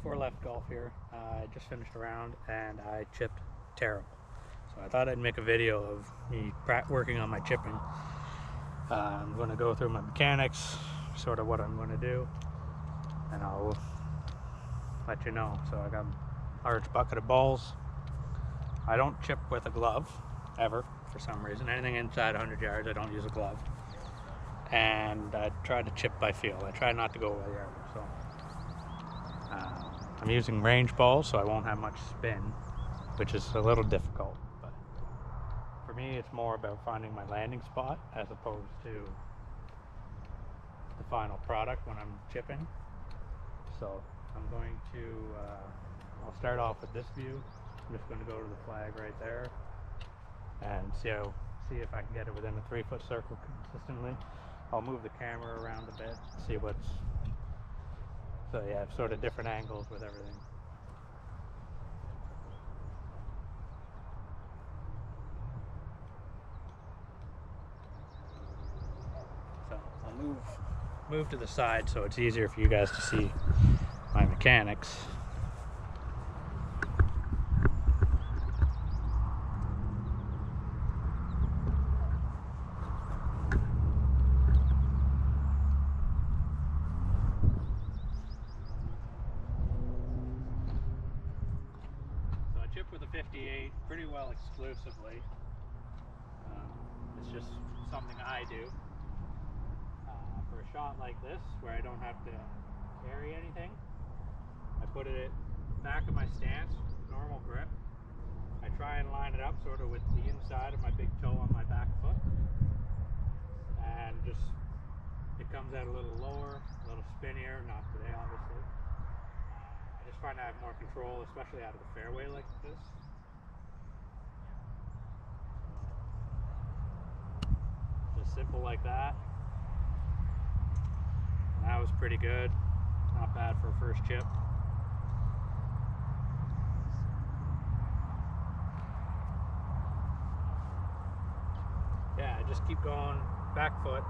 4 left golf here. I just finished a round and I chipped terrible. So I thought I'd make a video of me working on my chipping. I'm going to go through my mechanics, sort of what I'm going to do, and I'll let you know. So I got a large bucket of balls. I don't chip with a glove, ever, for some reason. Anything inside 100 yards, I don't use a glove. And I try to chip by feel. I try not to go by yard. So I'm using range balls, so I won't have much spin, which is a little difficult. But for me, it's more about finding my landing spot as opposed to the final product when I'm chipping. So I'm going to, I'll start off with this view. I'm just going to go to the flag right there and see if I can get it within a 3-foot circle consistently. I'll move the camera around a bit, see what's, so yeah, sort of different angles with everything. So I'll move to the side so it's easier for you guys to see my mechanics. With a 58 pretty well exclusively. It's just something I do. For a shot like this, where I don't have to carry anything, I put it back of my stance, normal grip. I try and line it up sort of with the inside of my big toe on my back foot, and just it comes out a little lower, a little spinnier. Not today, obviously. I just find I have more control, especially out of the fairway like this. Just simple like that. And that was pretty good. Not bad for a first chip. Yeah, I just keep going back foot.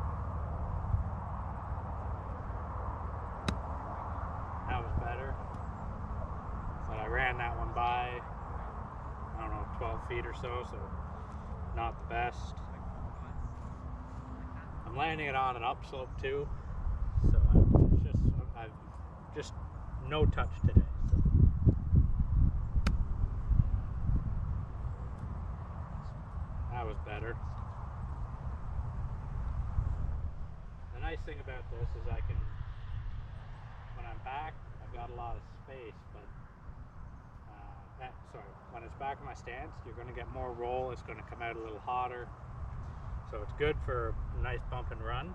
That was better. But I ran that one by, I don't know, 12 feet or so not the best. I'm landing it on an upslope too, so I've just no touch today. So. That was better. The nice thing about this is I can, when I'm back, I've got a lot of space, but when it's back in my stance, you're going to get more roll. It's going to come out a little hotter, so it's good for a nice bump and run.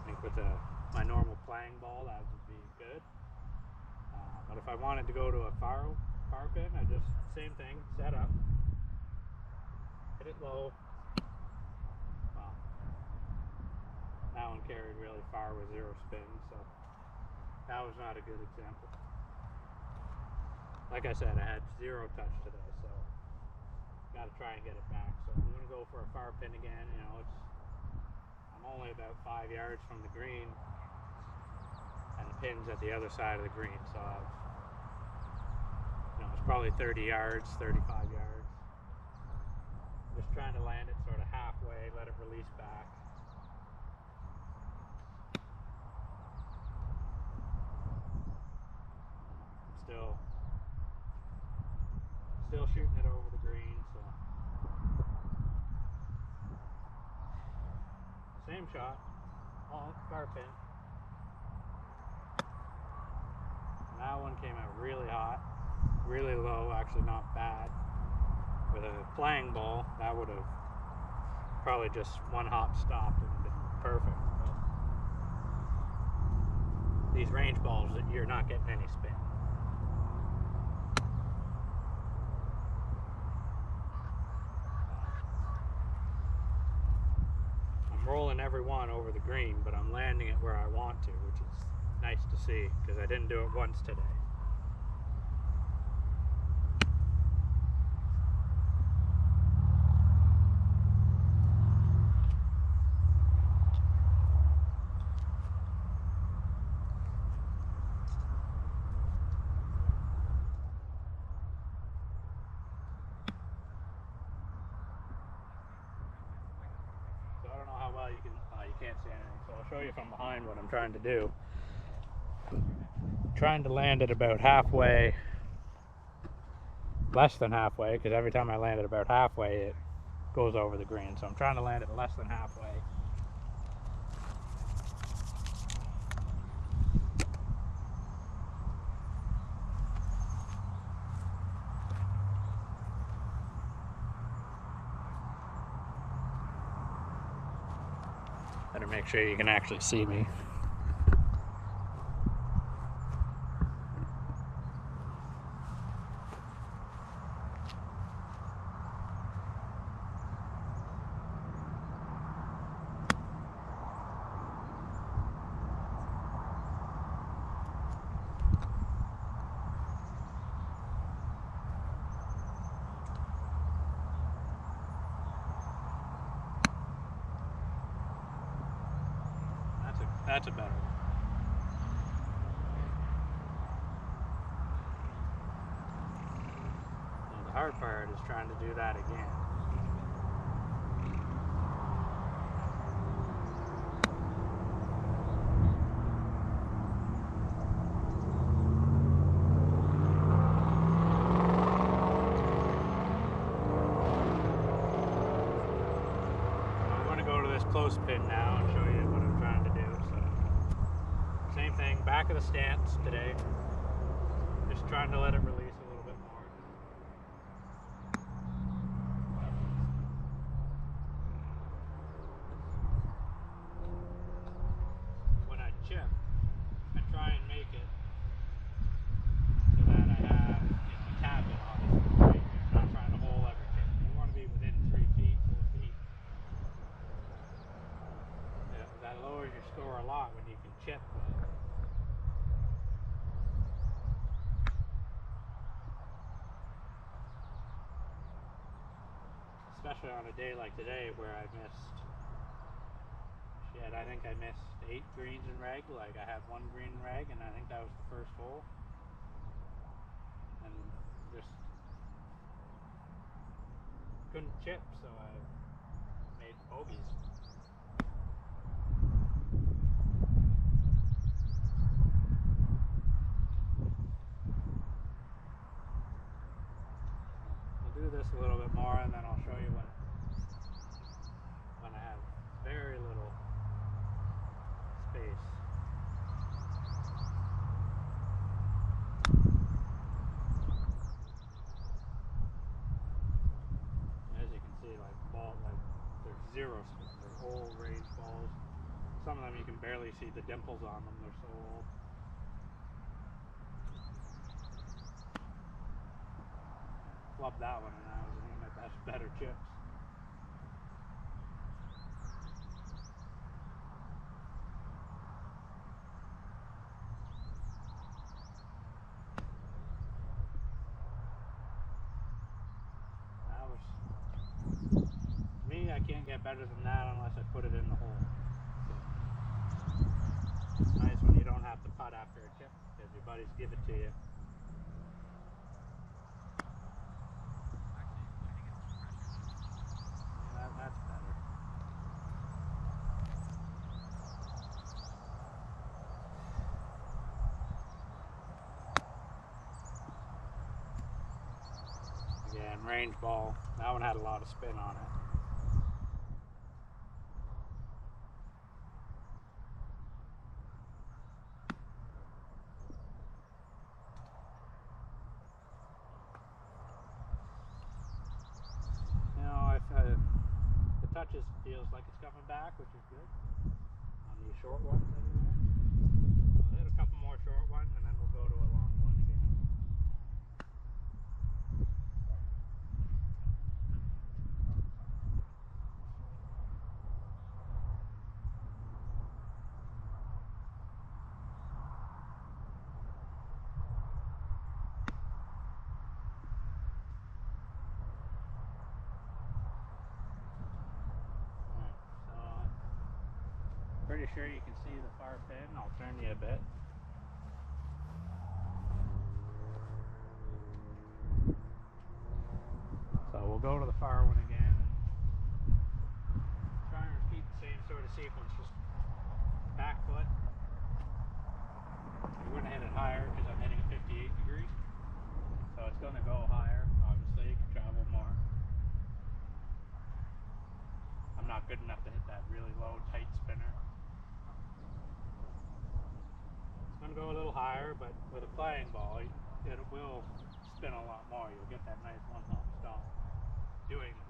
I think with my normal playing ball, that would be good. But if I wanted to go to a far pin, I just same thing, set up, hit it low. That one carried really far with 0 spin, so that was not a good example. Like I said, I had 0 touch today, so got to try and get it back. So I'm going to go for a far pin again. You know, I'm only about 5 yards from the green, and the pin's at the other side of the green, so it's probably 30 yards, 35 yards. Just trying to land it sort of halfway, let it release back. Still shooting it over the green, so same shot, far pin. And that one came out really hot, really low, actually not bad. With a playing ball, that would have probably just one hop stopped and been perfect. But these range balls, you're not getting any spin. Rolling every one over the green, but I'm landing it where I want to, which is nice to see because I didn't do it once today. can't see anything, so I'll show you from behind what I'm trying to do. I'm trying to land it about halfway, less than halfway, because every time I land it about halfway, it goes over the green. So I'm trying to land it less than halfway. Better make sure you can actually see me. That's a better one. Now the hard part is trying to do that again. I'm going to go to this close pin now and show you what I'm trying to do. Same thing, back of the stance today. Just trying to let it release a little bit more. When I chip, I try and make it so that I have, a tablet obviously right here. I'm not trying to hold every chip. You want to be within 3 feet, 4 feet. Yeah, that lowers your score a lot when you can chip well. Especially on a day like today where I missed, I think I missed 8 greens in reg. Like I had 1 green in reg, and I think that was the first hole. And just couldn't chip, so I made bogeys. I'll do this a little bit more, and then I'll show you when I have very little space. As you can see, there's zero spin. They're old range balls. Some of them you can barely see the dimples on them. They're so old. Flubbed that one, and that was one of my better chips. I can't get better than that unless I put it in the hole. So, it's nice when you don't have to putt after a chip because your buddies give it to you. Yeah, that's better. Again, range ball. That one had a lot of spin on it. The touches feels like it's coming back, which is good on these short ones anyway. I'll hit a couple more short ones and then we'll go to a long one again. Pretty sure you can see the far pin. I'll turn you a bit. So we'll go to the far one again and try and repeat the same sort of sequence. Just higher, but with a playing ball, it will spin a lot more. You'll get that nice one-hop stop doing this.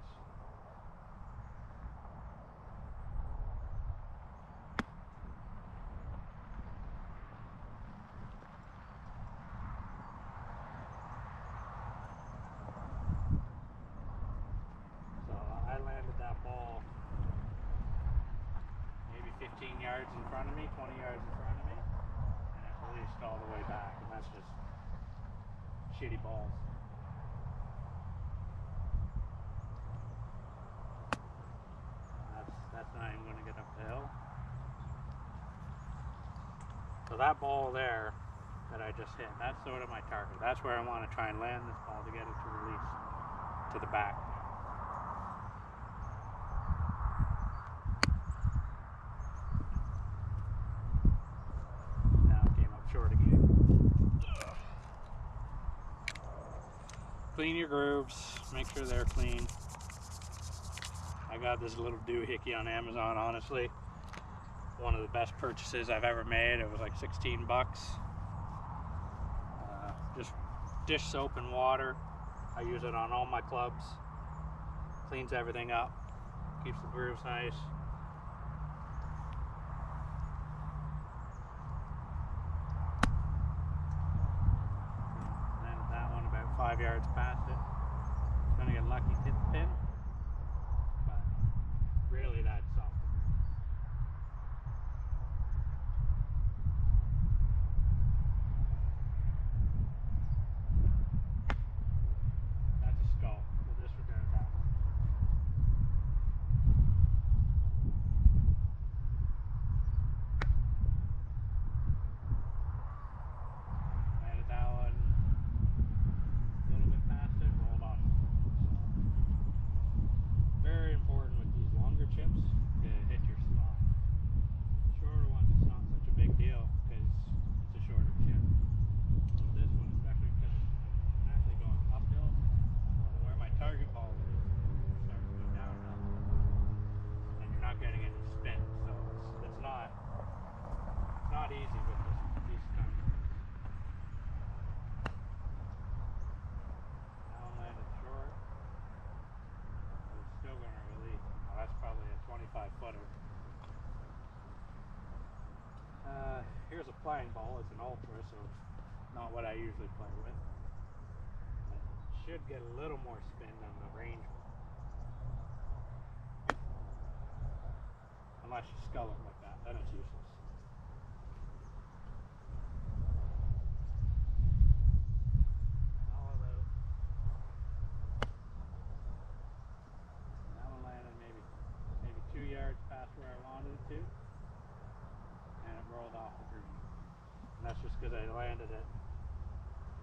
So I landed that ball maybe 15 yards in front of me, 20 yards in front of me, and it released all the way back, and that's just shitty balls. That's not even going to get up the hill. So that ball there that I just hit, that's sort of my target. That's where I want to try and land this ball to get it to release to the back. Now it came up short again. Clean your grooves, make sure they're clean. I got this little doohickey on Amazon, honestly. One of the best purchases I've ever made. It was like 16 bucks. Just dish soap and water. I use it on all my clubs. Cleans everything up. Keeps the grooves nice. Landed that one about 5 yards past it. Gonna get lucky to hit the pin. Really, that's something. That's a skull. We'll disregard that one. Landed that one a little bit past it, rolled off. So, very important with these longer chips to hit your spot. Shorter ones, it's not such a big deal because it's a shorter chip. So this one, especially because it's actually going uphill, where my target ball is, it starts to go downhill, and you're not getting any spin. So it's not easy with these kind of things. That one landed short. It's still going to release. That's probably a 25 footer. Here's a playing ball. It's an ultra, so it's not what I usually play with. It should get a little more spin than the range one. Unless you scull it like that, then it's useless. That one landed maybe 2 yards past where I wanted it to, and it rolled off the green. And that's just because I landed it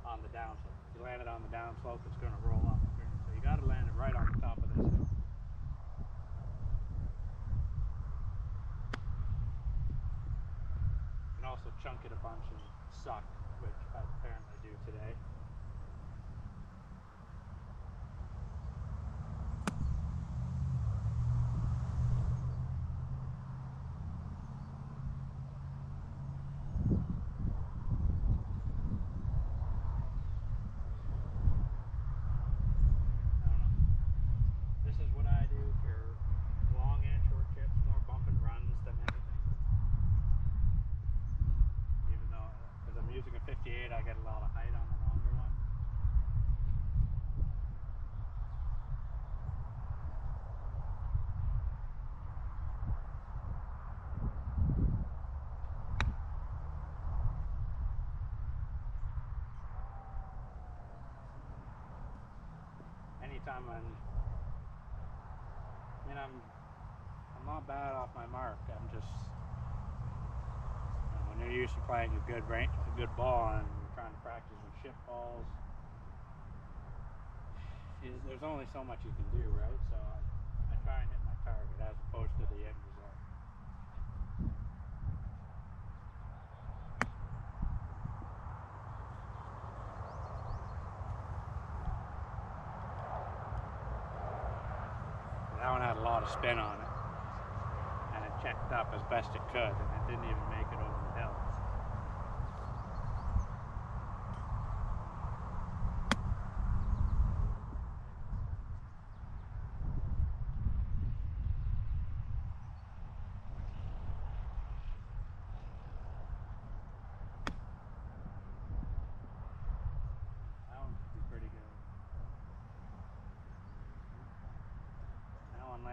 on the downslope. If you land it on the downslope, it's going to roll off the green. So you got to land it right on the top of this hill. You can also chunk it a bunch and suck, which I apparently do today. Using a 58, I get a lot of height on the longer one. Anytime I'm not bad off my mark. I'm just, when you're used to playing a good ball and you're trying to practice with ship balls, there's only so much you can do, right? So I try and hit my target as opposed to the end result. That one had a lot of spin on it, and it checked up as best it could, and it didn't even make it over the hill.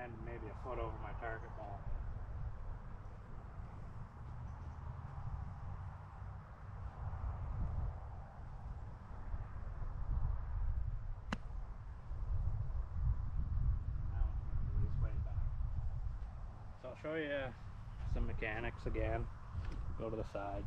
landed maybe a foot over my target ball. Now it's going to release way back. So I'll show you some mechanics again. Go to the side.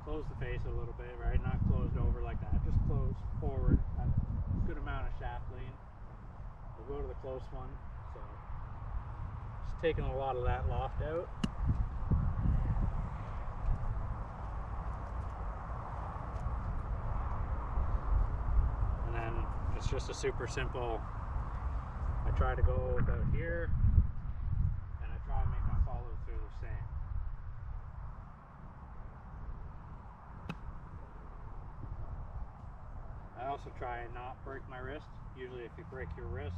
Close the face a little bit, right? Not closed over like that, just close forward. A good amount of shaft lean. We'll go to the close one. So just taking a lot of that loft out. And then it's just a super simple, I try to go about here and I try to make my follow through the same. I also try and not break my wrist. Usually if you break your wrist,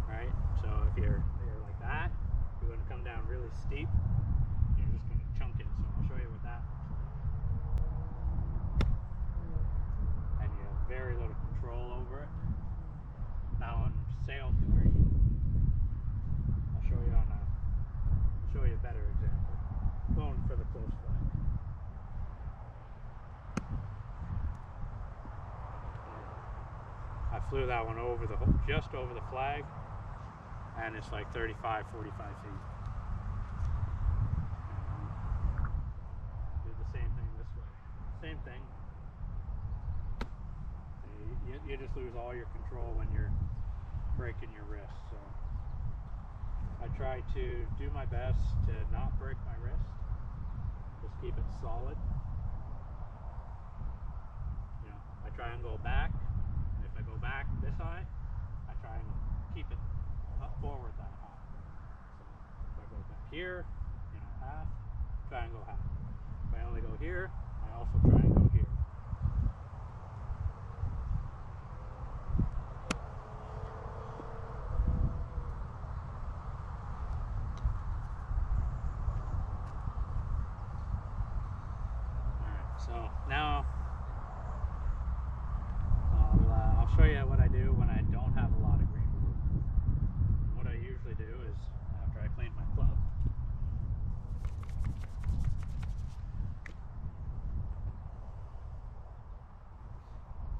right? So if you're like that, you're going to come down really steep. You're just going to chunk it. So I'll show you what that looks like. And you have very little control over it. That one sailed to green. I'll show you a better example. Going for the close flag. I flew that one over just over the flag, and it's like 35, 45 feet. Do the same thing this way. Same thing. You just lose all your control when you're breaking your wrist. So I try to do my best to not break my wrist. Just keep it solid. You know, I try and go back. I go back this high, I try and keep it up forward that high. So if I go back here, you know, half, try and go half. If I only go here, I also try and go here. Alright, so now I'll show you what I do when I don't have a lot of green board. What I usually do is, after I clean my club,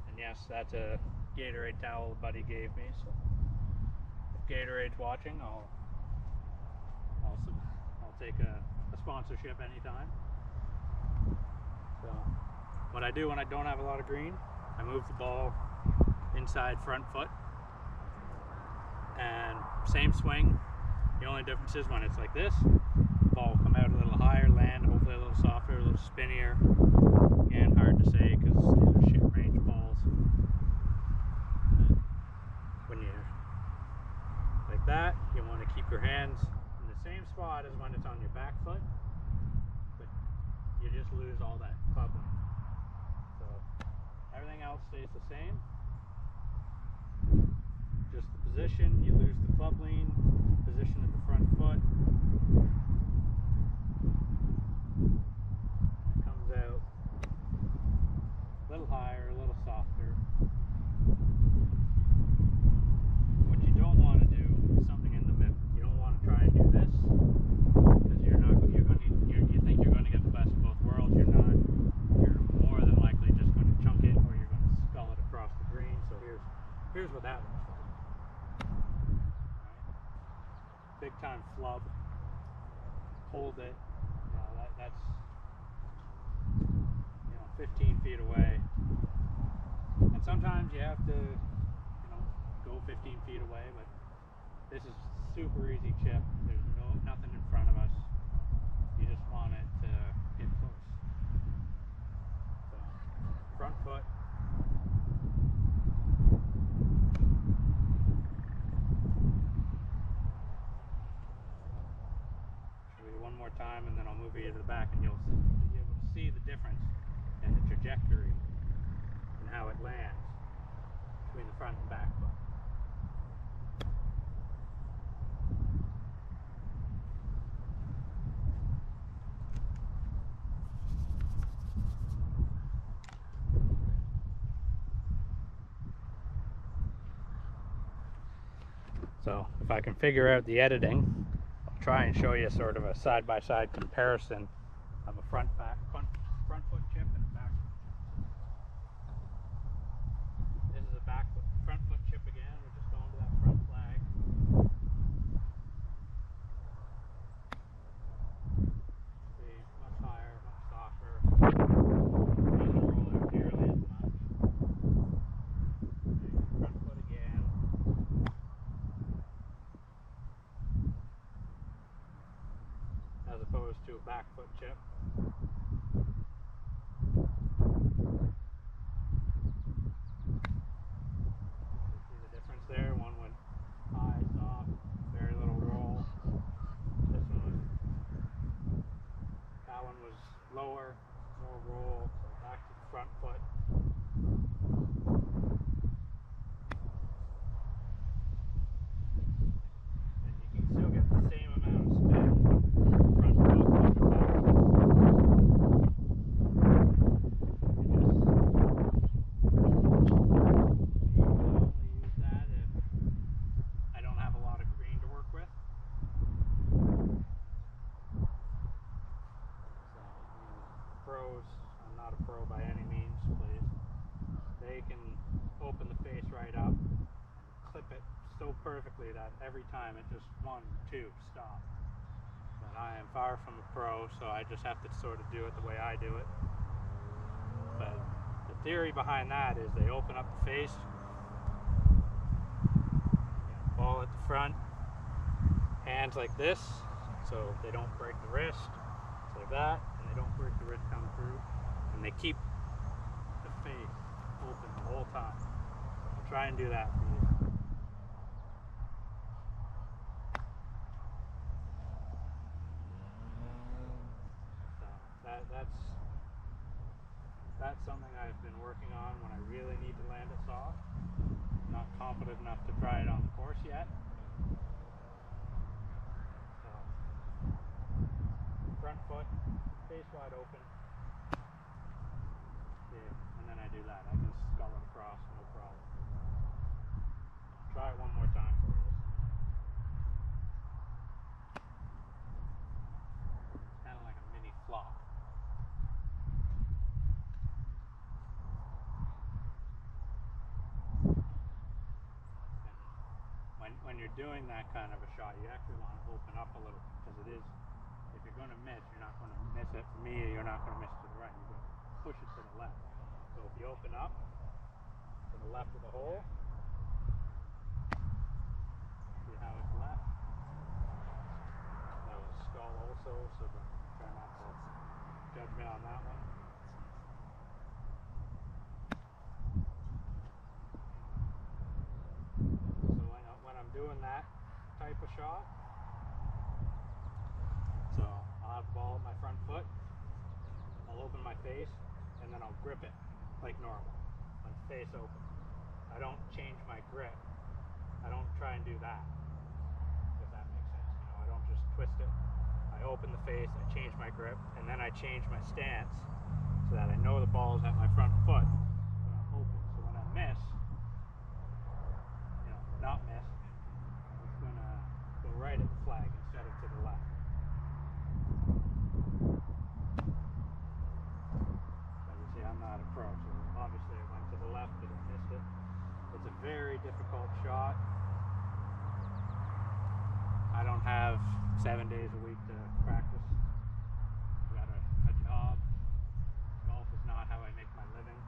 and yes, that's a Gatorade towel a buddy gave me, so if Gatorade's watching, I'll take a sponsorship anytime. So what I do when I don't have a lot of green, I move the ball inside front foot, and same swing. The only difference is when it's like this, the ball will come out a little higher, land hopefully a little softer, a little spinnier. Again, hard to say because these are shit range balls. When you're like that, you want to keep your hands in the same spot as when it's on your back foot, but you just lose all that club length. So everything else stays the same. Just the position, you lose the club lean, position of the front foot. It comes out a little higher, a little softer. What you don't want to do is something in the middle. You don't want to try and do this because you think you're going to get the best of both worlds. You're not. You're more than likely just going to chunk it, or you're going to scull it across the green. So here's what that looks like. Big time flub, hold it, you know, that's, you know, 15 feet away, and sometimes you have to, you know, go 15 feet away, but this is super easy chip. There's nothing in front of us. You just want it to get close. So front foot, for you to the back, and you'll be able to see the difference in the trajectory and how it lands between the front and back foot. So if I can figure out the editing, I'll try and show you sort of a side-by-side comparison of a front foot chip and a back foot chip. This is a front foot chip again. We're just going to that front flag. See, much higher, much softer. Doesn't roll out nearly as much. Okay, front foot again. As opposed to a back foot chip. See the difference there? One went high, soft, very little roll. That one was lower, more roll. So back to the front foot. And you can still get the same amount of spin. Front foot and back foot. Pros, I'm not a pro by any means, please. They can open the face right up and clip it so perfectly that every time it just 1, 2, stop. But I am far from a pro, so I just have to sort of do it the way I do it. But the theory behind that is they open up the face, ball at the front, hands like this, so they don't break the wrist, it's like that. Don't break the wrist coming through, and they keep the face open the whole time. So I'll try and do that for you. So that's something I've been working on when I really need to land it soft. I'm not confident enough to try it on the course yet. So front foot, face wide open. Yeah, and then I do that. I can scull it across, no problem. Try it one more time for you. It's kind of like a mini flop. And when you're doing that kind of a shot, you actually want to open up a little, because it is, if you're going to miss, you're not going to miss it. For me, you're not going to miss to the right. You're going to push it to the left. So if you open up to the left of the hole, see how it's left? That was skull also, so try not to judge me on that one. So when I'm doing that type of shot, so I'll have the ball at my front foot, I'll open my face, and then I'll grip it like normal, like face open. I don't change my grip. I don't try and do that, if that makes sense. You know, I don't just twist it. I open the face, I change my grip, and then I change my stance so that I know the ball is at my front foot when I'm open. So when I miss, you know, not miss, it's gonna go right at the flag instead of to the left. I'm not a pro, so obviously I went to the left but I missed it. It's a very difficult shot. I don't have 7 days a week to practice. I've got a job. Golf is not how I make my living.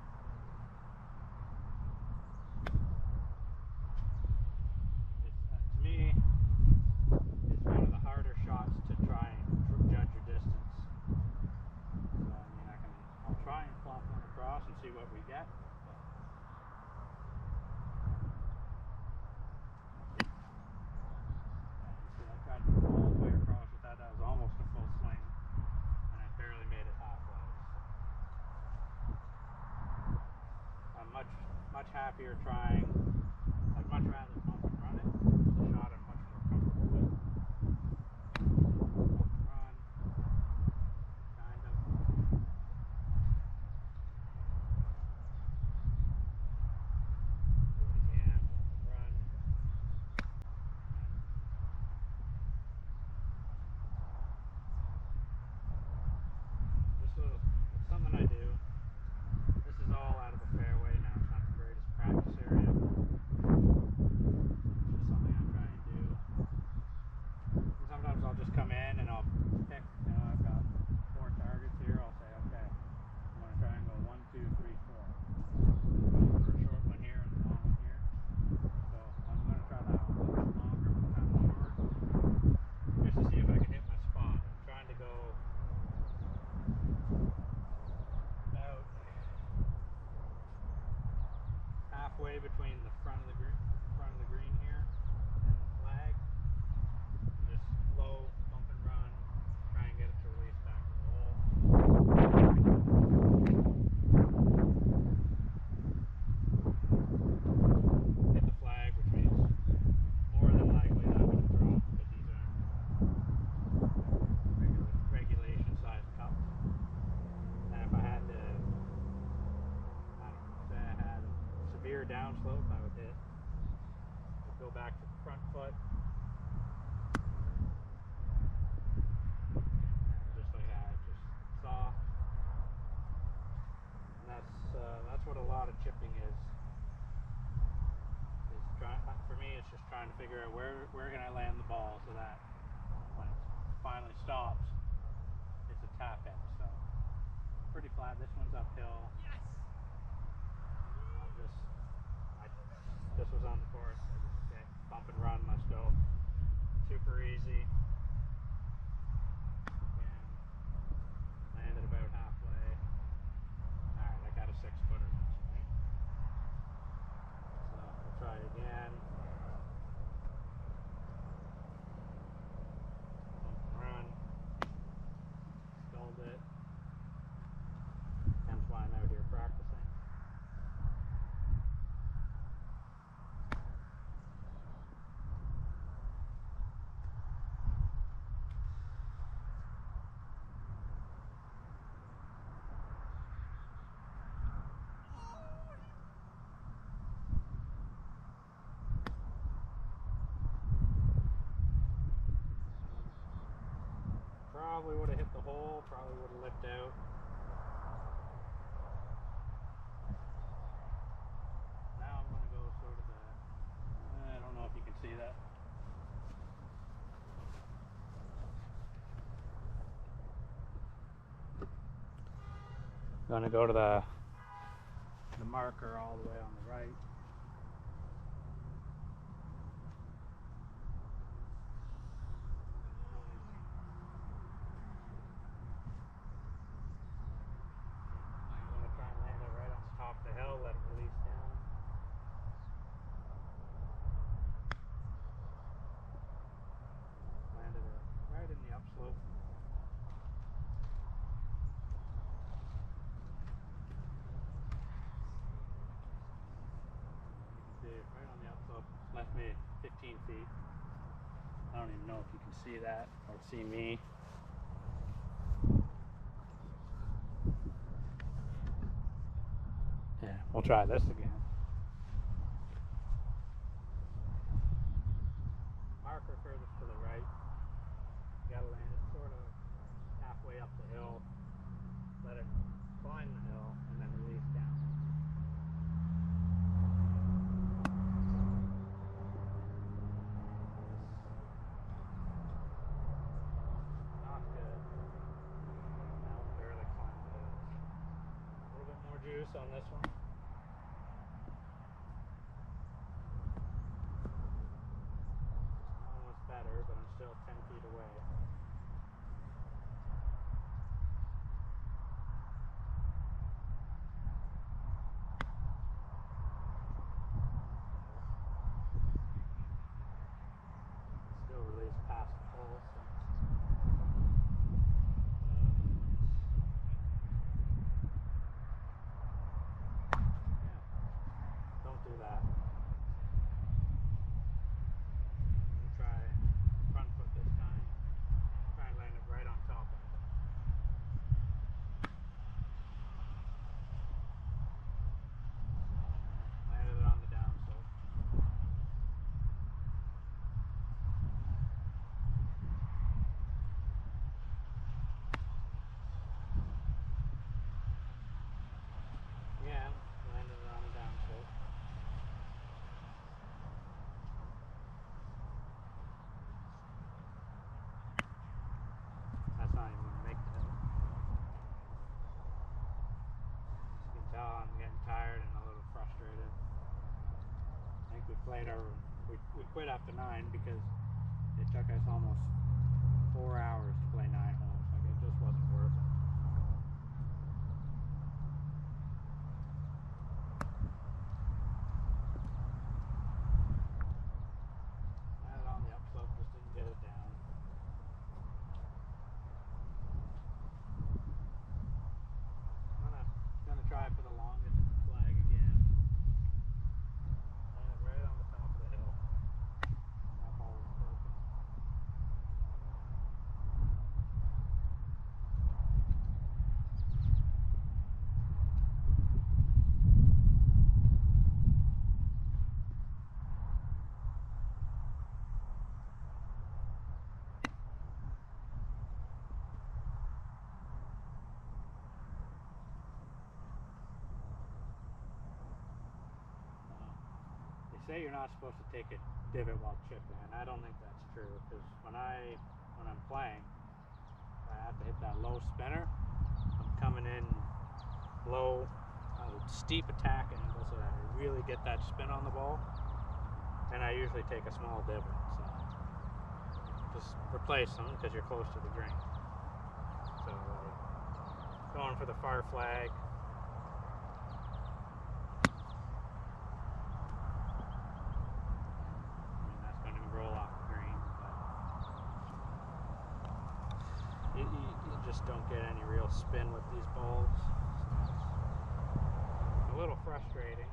To me, it's one of the harder shots to try and judge your distance. So I mean, I'll try and flop one across and see what we get. See, I tried to go all the way across with that. That was almost a full swing. happier trying. I'd much rather bump and run it. It's a shot I'm much more comfortable with. Bump and run, kind of. Do it again, bump and run. It's something I do. This is all out of the fairway now. It's not the greatest practice area. It's just something I'm trying to do. And sometimes I'll just come in and I'll pick, I've got 4 targets here. I'll say, okay, I'm going to try and go 1, 2, 3, 4. Go for a short one here and a long one here. So I'm going to try that one a little bit longer, but kind of short, just to see if I can hit my spot. I'm trying to go about halfway between the front of the green here and the flag. Just slow bump and run, try and get it to release back to the hole. Hit the flag, which means more than likely that would drop, because these aren't regulation size cups. And if I had to, I don't know, say I had a severe downslope, I would hit. I'd go back to the front foot. Just like that, just soft. And that's what a lot of chipping is trying, for me, it's just trying to figure out where can I land the ball so that when it finally stops, it's a tap in. So pretty flat. This one's uphill. Yes. This was on the course. I just, okay, bump and run. Let's go. Super easy. Again, landed about halfway. All right, I got a 6-footer this swing. So we'll try it again. Bump and run. Sculled it. Hence why I'm out here practicing. Probably would have hit the hole, probably would have lipped out. Now I'm going to go sort of the, I don't know if you can see that. Going to go to the marker all the way on the right. Off the hill, let it release down. Landed it right in the upslope. You can see it right on the upslope. Left me 15 feet. I don't even know if you can see that or see me. Yeah, we'll try this again. Marker furthest to the right. You gotta land it sort of halfway up the hill. Let it climb the hill and then release down. Not good. Now barely climbed the hill. A little bit more juice on this one. played we quit after 9 because it took us almost 4 hours to play 9 holes. Like, it just wasn't worth it. I had it on the upslope, just didn't get it down. Gonna try for the longest flag again. Right on the top of the hill. That ball was broken. They say you're not supposed to take a divot while chipping, and I don't think that's true, because when I'm playing, I have to hit that low spinner. I'm coming in low, steep attack angle so that I really get that spin on the ball, and I usually take a small divot. So just replace them because you're close to the green. So going for the far flag. You just don't get any real spin with these balls. So it's a little frustrating.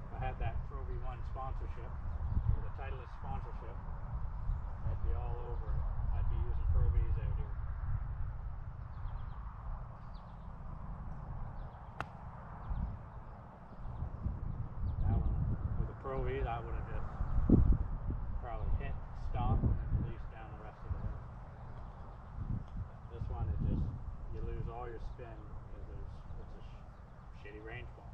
If I had that Pro V1 sponsorship, or the Titleist sponsorship, I'd be all over it. I'd be using Pro Vs out here. That one, with a Pro V, I would have just probably hit, stop, and then release down the rest of the hill. This one is just, you lose all your spin because it's a shitty range ball.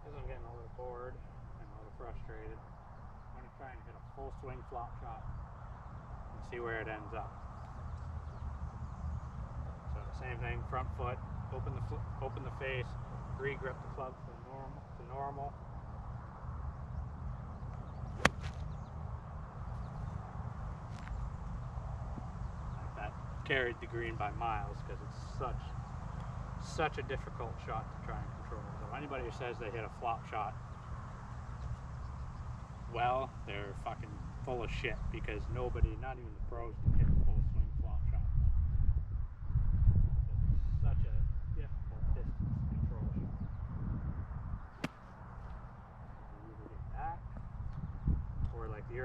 As I'm getting a little bored and a little frustrated, I'm going to try and hit a full swing flop shot and see where it ends up. So same thing, front foot, open the face, re-grip the club to normal. Like that carried the green by miles because it's such a difficult shot to try and control. So anybody who says they hit a flop shot well, they're fucking full of shit, because nobody, not even the pros, can hit